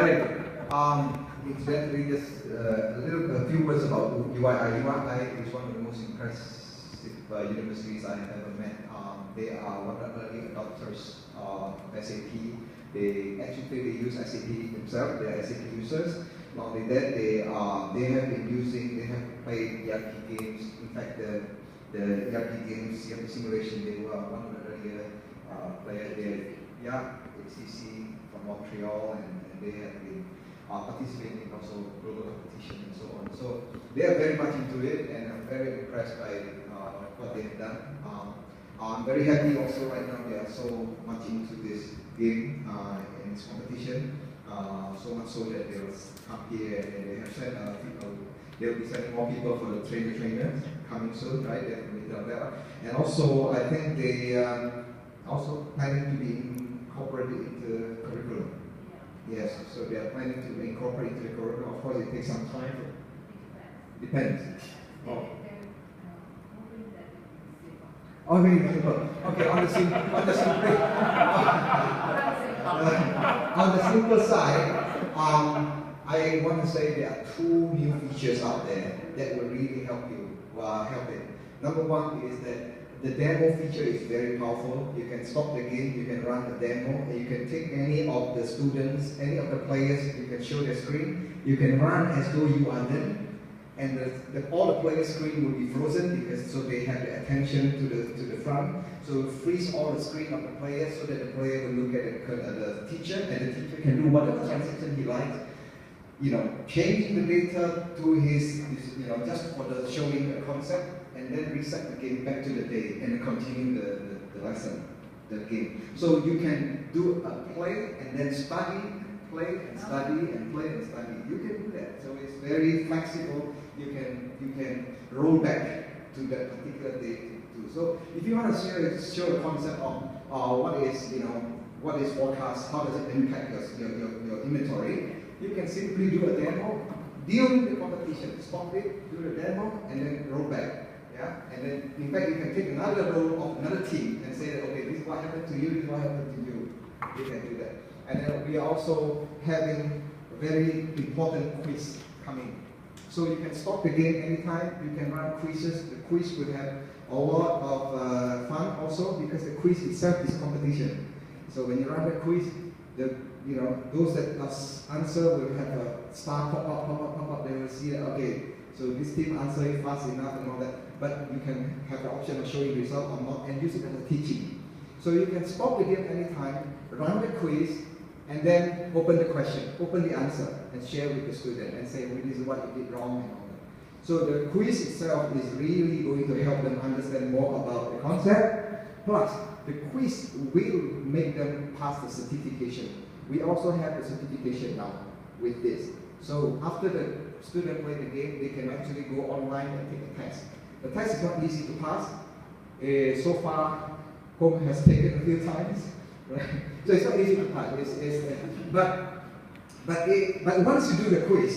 Very good. Incidentally, just a few words about UII. UII is one of the most impressive universities I have ever met. They are one of the early adopters of SAP. They use SAP themselves. They are SAP users. Not only that, they have played ERP games. In fact, the ERP games, ERP simulation, they were one of the earlier players there. Yeah, HCC from Montreal, and they have been participating in also global competition and so on. So they are very much into it, and I'm very impressed by what they have done. I'm very happy also right now they are so much into this game and this competition. So much so that they'll come here and they have sent people. They'll be sending more people for the trainers coming soon, right? And also, I think they also planning to be incorporated into the curriculum. Yes, so they are planning to incorporate into the curriculum. Of course, it takes some time. Depends. Oh, really? Okay, on the simple side, I want to say there are two new features out there that will really help you. Number one is that the demo feature is very powerful. You can stop the game, you can run the demo, and you can take any of the students, any of the players, you can show their screen, you can run as though you are them. And all the players' screen will be frozen because so they have the attention to the front. So freeze all the screen of the players so that the player will look at the teacher, and the teacher can do whatever transaction he likes. You know, changing the data to his just for the showing the concept, and then reset the game back to the day and continue the lesson, the game. So you can do a play and then study, play and study, and play and study. You can do that. So it's very flexible. You can roll back to that particular day too. So if you want to show a concept of what is forecast, how does it impact your inventory, you can simply do a demo during the competition. Stop it, do the demo, and then roll back. Yeah, and then in fact you can take another role of another team and say that okay, this is what happened to you, this is what happened to you. You can do that. And then we are also having a very important quiz coming. So you can stop the game anytime, you can run quizzes. The quiz will have a lot of fun also because the quiz itself is competition. So when you run the quiz, those that answer will have a star pop up, they will see that, okay, so this team answered fast enough and all that, but you can have the option of showing result or not and use it as a teaching. So you can stop the game anytime, run the quiz, and then open the question, open the answer, and share with the student and say, well, this is what you did wrong and all that. So the quiz itself is really going to help them understand more about the concept. Plus, the quiz will make them pass the certification. We also have the certification now with this. So after the student play the game, they can actually go online and take a test. The test is not easy to pass. So far, Home has taken a few times. Right? So it's not easy to pass. But once you do the quiz,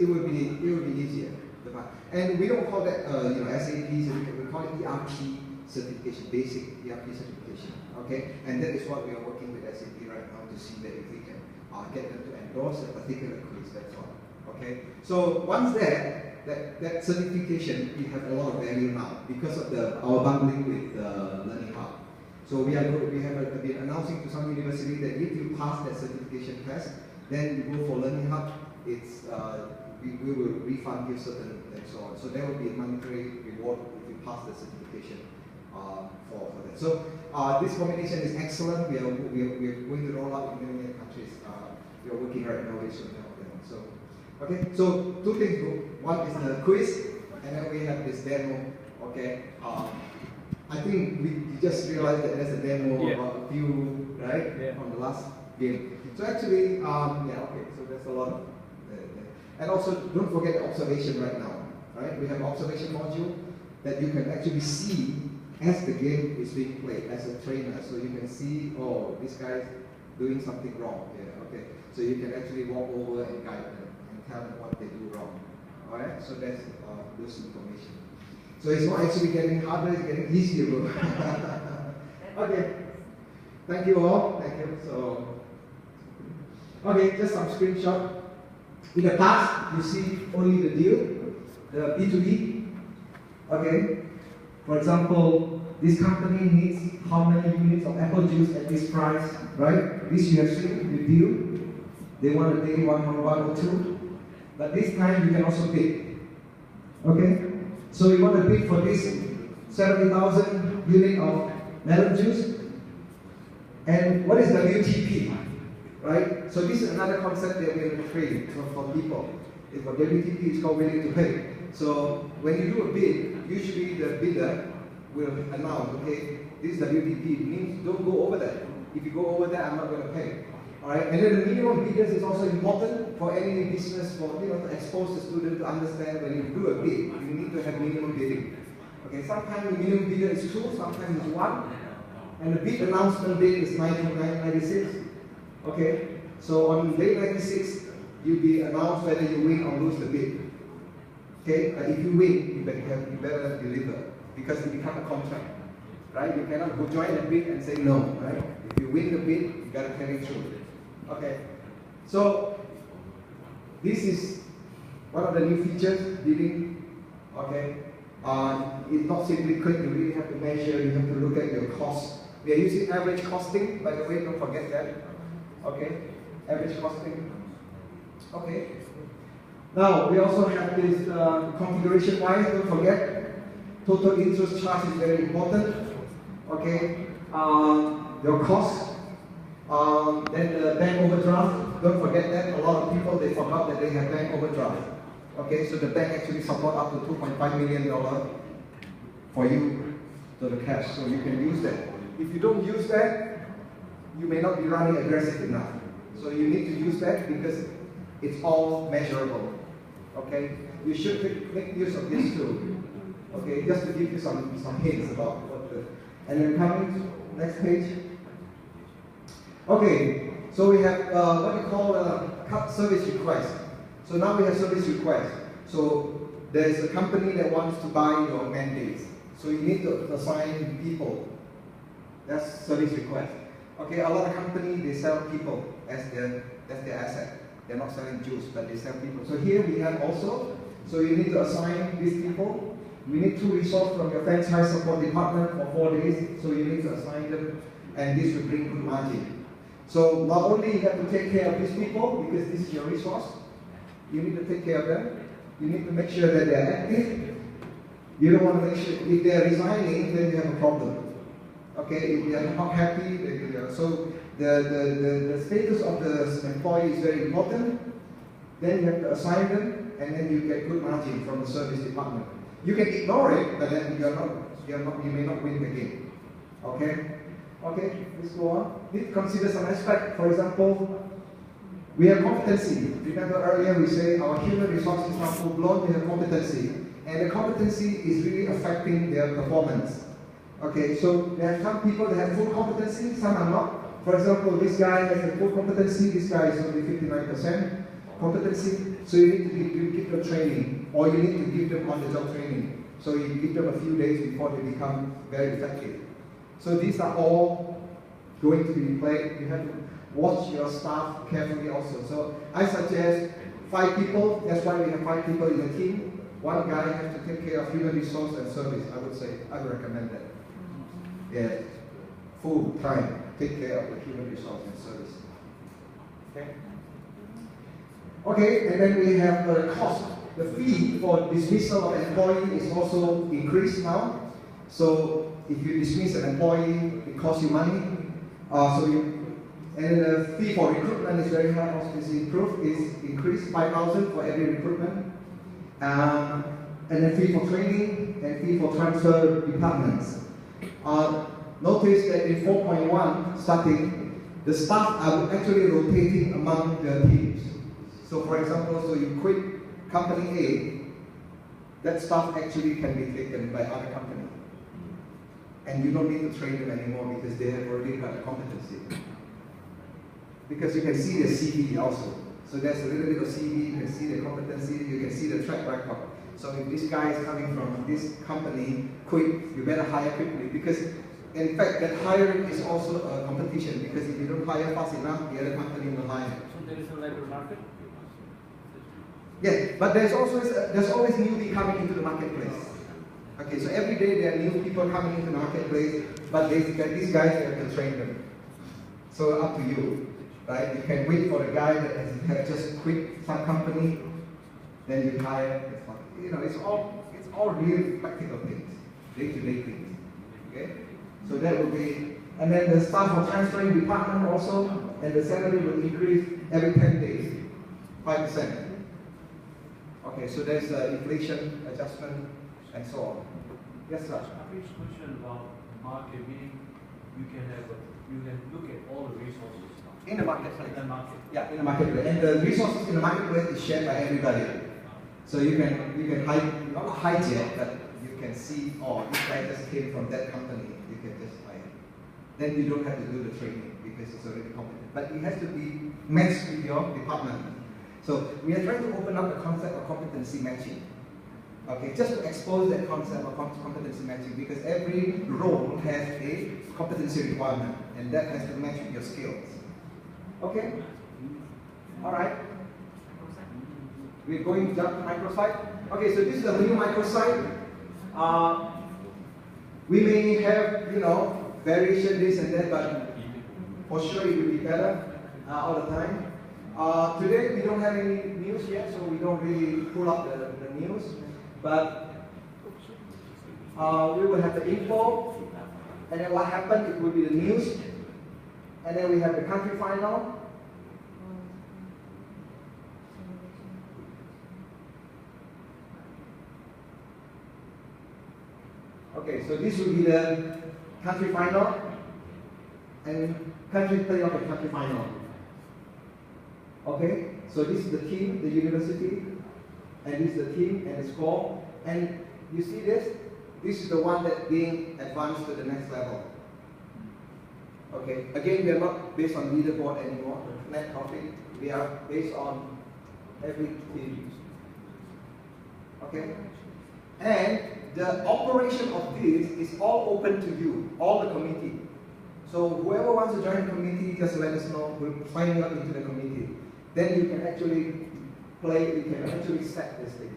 it will be easier to pass. And we don't call that SAP certificate. We call it ERP certification, basic ERP certification. Okay, and that is what we are working with SAP right now to see that if we can get them to endorse a particular quiz. That's all. Okay, so once that certification, we have a lot of value now because of our bundling with the Learning Hub. So we have been announcing to some university that if you pass that certification test, then you go for Learning Hub. It's we will refund you certain and so on. So there will be a monetary reward if you pass the certification for that. So this combination is excellent. We are going to roll out in many countries. We are working right now with some of them. So okay, so two things. One is the quiz, and then we have this demo. Okay. I think we just realized that there's a demo about a few, right, on the last game. So actually, okay, so there's a lot of, and also don't forget the observation right now, right? We have observation module that you can actually see as the game is being played as a trainer. So you can see, oh, this guy's doing something wrong. Yeah, okay. So you can actually walk over and guide them and tell them what they do wrong. All right. So that's this information. So it's not actually getting harder, it's getting easier. Okay. Thank you all. Thank you. So. Okay, just some screenshot. In the past, you see only the deal, the B2B. Okay, for example, this company needs how many units of apple juice at this price, right? This you have seen, the deal. They want a day 1 or 2. But this time you can also bid. Okay? So you want to bid for this 70,000 unit of melon juice. And what is WTP? Right? So this is another concept that we are going to train for people. For WTP, it's called willing to pay. So when you do a bid, usually the bidder will announce, okay, this is WTP. It means don't go over that. If you go over that, I'm not going to pay. Alright, and then the minimum bidders is also important for any business, for to expose the student to understand when you do a bid, you need to have minimum bidding. Okay, sometimes the minimum bidder is 2, sometimes it's 1, and the bid announcement date is 96. Okay, so on day 96, you'll be announced whether you win or lose the bid. Okay, but if you win, you better deliver, because it becomes a contract. Right? You cannot go join the bid and say no, right? If you win the bid, you gotta carry through. Okay, so this is one of the new features, bidding. Okay, it's not simply quick, you really have to measure, you have to look at your costs. We are using average costing, by the way, don't forget that. Okay, average costing. Okay, now we also have this configuration wise, don't forget, total interest charge is very important. Okay, your costs. Then the bank overdraft, don't forget that. A lot of people, they forgot that they have bank overdraft. Okay, so the bank actually support up to $2.5 million for you to the cash, so you can use that. If you don't use that, you may not be running aggressive enough. So you need to use that because it's all measurable. Okay, you should make use of this too. Okay, just to give you some hints about what the, and then coming to next page. Okay, so we have what we call a service request. So now we have service request. So there's a company that wants to buy your mandates. So you need to assign people. That's service request. Okay, a lot of companies, they sell people as their asset. They're not selling juice, but they sell people. So here we have also, so you need to assign these people. We need 2 resources from your franchise support department for 4 days. So you need to assign them, and this will bring good margin. So not only you have to take care of these people, because this is your resource, you need to take care of them. You need to make sure that they're active. You don't want to make sure, if they're resigning, then you have a problem. Okay, if they're not happy, so the status of the employee is very important. Then you have to assign them, and then you get good margin from the service department. You can ignore it, but then you may not win the game. Okay? Okay, let's go on. We consider some aspect. For example, we have competency. Remember earlier we say our human resources are full blown, we have competency. And the competency is really affecting their performance. Okay, so there are some people that have full competency, some are not. For example, this guy has a full competency, this guy is only 59% competency. So you need to give them training, or you need to give them on-the-job training. So you give them a few days before they become very effective. So these are all going to be in play. You have to watch your staff carefully also. So I suggest 5 people. That's why we have 5 people in the team. 1 guy has to take care of human resource and service. I would say, I would recommend that. Yes, full time, take care of the human resource and service. Okay. Okay, and then we have the cost. The fee for dismissal of an employee is also increased now. So if you dismiss an employee, it costs you money. And the fee for recruitment is very high, also is improved, is increased 5,000 for every recruitment. And then fee for training and fee for transfer departments. Notice that in 4.1 starting, the staff are actually rotating among the teams. So for example, so you quit company A, that staff actually can be taken by other company. And you don't need to train them anymore because they have already got the competency. Because you can see the CV also. So there's a little bit of CV, you can see the competency, you can see the track record. So if this guy is coming from this company quick, you better hire quickly, because in fact that hiring is also a competition, because if you don't hire fast enough, the other company will hire. So the traditional labor market? Yeah, but there's always newbie coming into the marketplace. Okay, so every day there are new people coming into the marketplace, but these guys, you have to train them. So up to you, right? You can wait for the guy that has just quit some company, then you hire. You know, it's all real practical things, day-to-day things. Okay, so that will be, and then the staff for transferring department also, and the salary will increase every 10 days, 5%. Okay, so there's inflation adjustment and so on. Yes, sir. I have a question about market, meaning you can look at all the resources In the marketplace. in the market. Yeah, in the marketplace. And the resources in the marketplace is shared by everybody. So you can hide, not hide yet, but you can see, oh, this guy just came from that company, you can just hire. Then you don't have to do the training because it's already competent. But it has to be matched with your department. So we are trying to open up the concept of competency matching. Okay, just to expose that concept of competency matching, because every role has a competency requirement, and that has to match with your skills. Okay? Alright. We're going to jump to microsite. Okay, so this is a new microsite. We may have, you know, variation this and that, but for sure it will be better all the time. Today we don't have any news yet, so we don't really pull up the news. But we will have the info, and then what happened, it will be the news, and then we have the country final. Okay, so this will be the country final, and country playoff and country final. Okay, so this is the team, the university, and this is the team and the score. And you see this? This is the one that being advanced to the next level. Okay, again, we are not based on leaderboard anymore, net profit. We are based on every team. Okay? And the operation of this is all open to you, all the committee. So whoever wants to join the committee, just let us know. We'll sign you up into the committee. Then you can actually play, you can actually set this thing.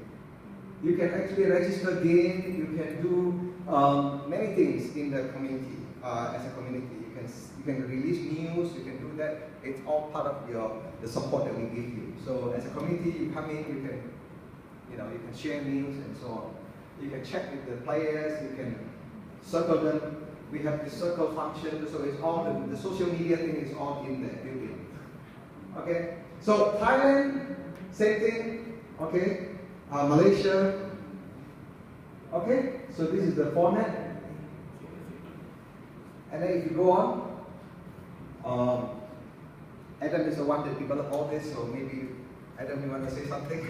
You can actually register game, you can do many things in the community, as a community. You can release news, you can do that. It's all part of the support that we give you. So as a community, you come in, you can share news and so on. You can check with the players, you can circle them. We have the circle function, so it's all the social media thing is all in there, built in. Okay, so Thailand, same thing. Okay, Malaysia. Okay, so this is the format. And then if you go on, Adam is the one that developed all this, so maybe Adam, you want to say something?